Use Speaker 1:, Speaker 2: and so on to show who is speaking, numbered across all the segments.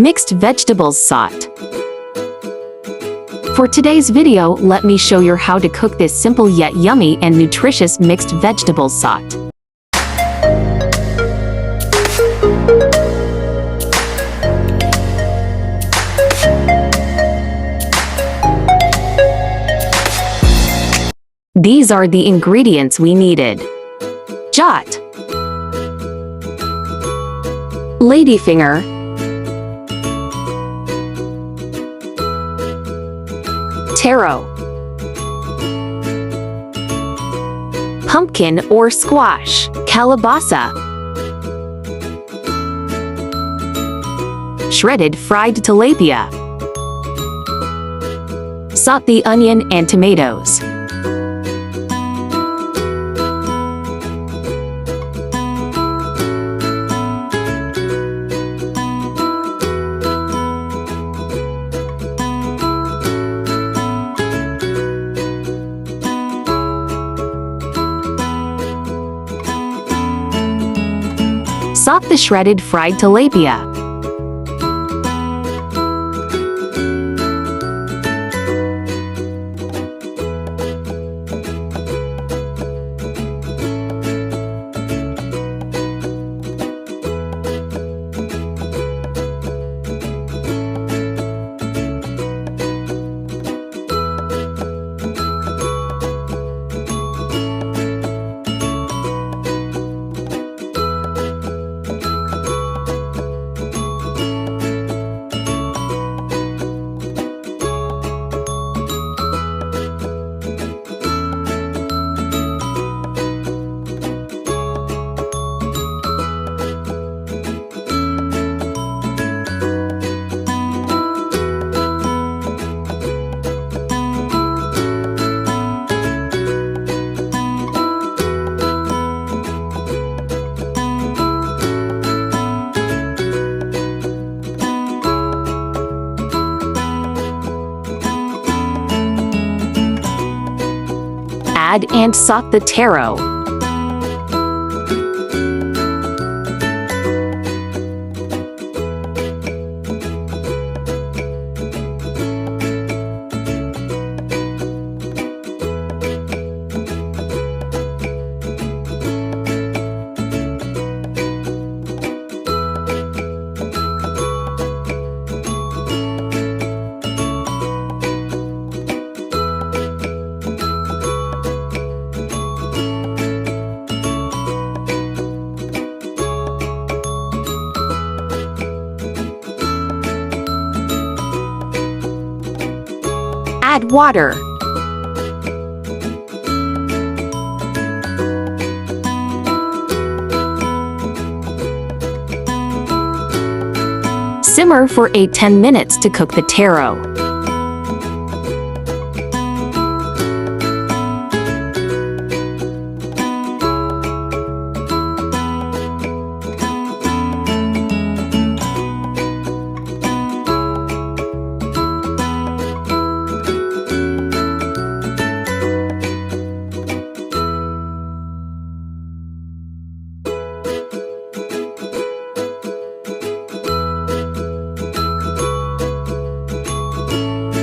Speaker 1: Mixed vegetables sauté. For today's video, let me show you how to cook this simple yet yummy and nutritious mixed vegetables sauté. These are the ingredients we needed. Jot, Ladyfinger, taro, pumpkin or squash, kalabasa, shredded fried tilapia, sauté onion and tomatoes. Sauté the shredded fried tilapia. Add and sauté the taro. Add water. Simmer for 8–10 minutes to cook the taro.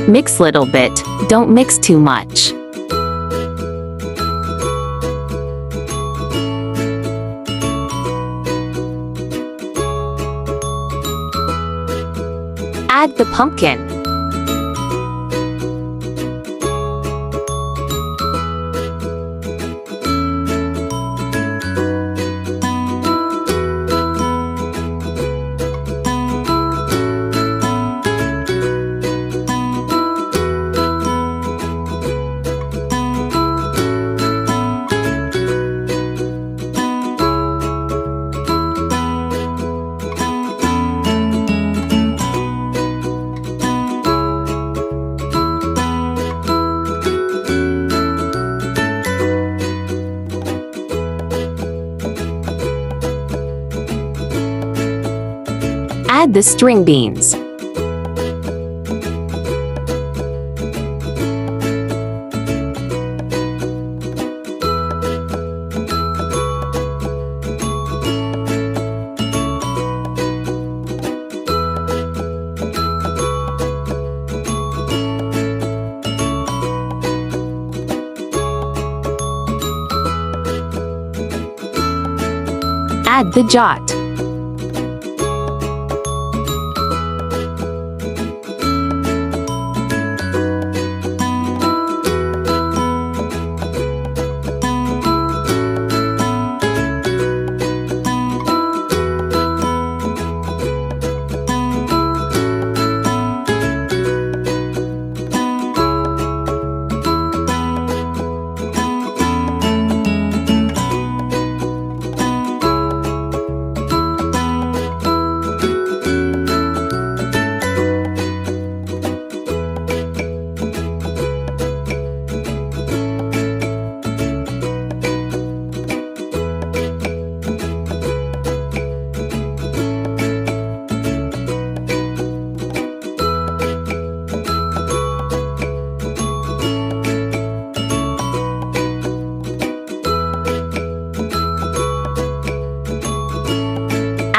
Speaker 1: Mix little bit, don't mix too much. Add the pumpkin. Add the string beans. Add the jot.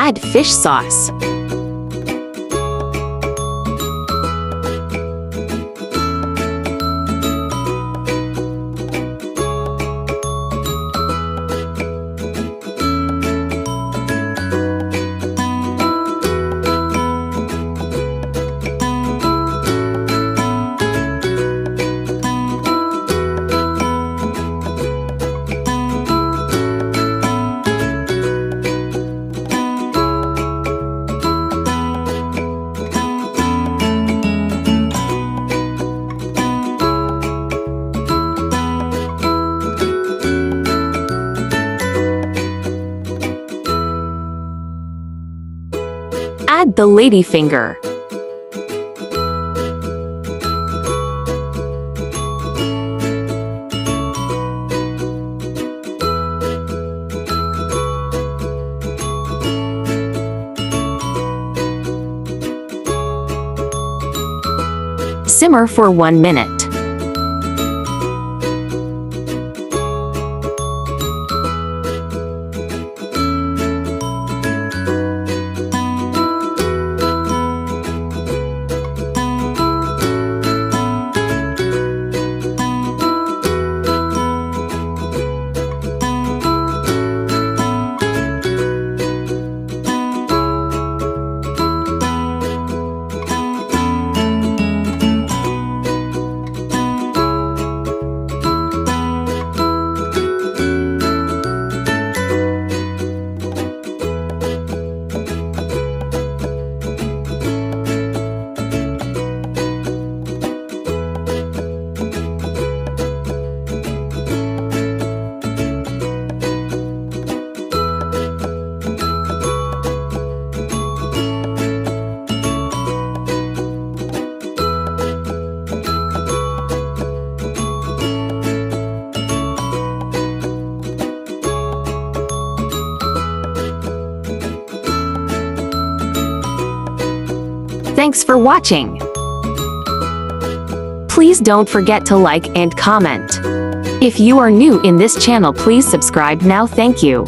Speaker 1: Add fish sauce. Add the ladyfinger. Simmer for 1 minute. Thanks for watching. Please don't forget to like and comment. If you are new in this channel, please subscribe now. Thank you.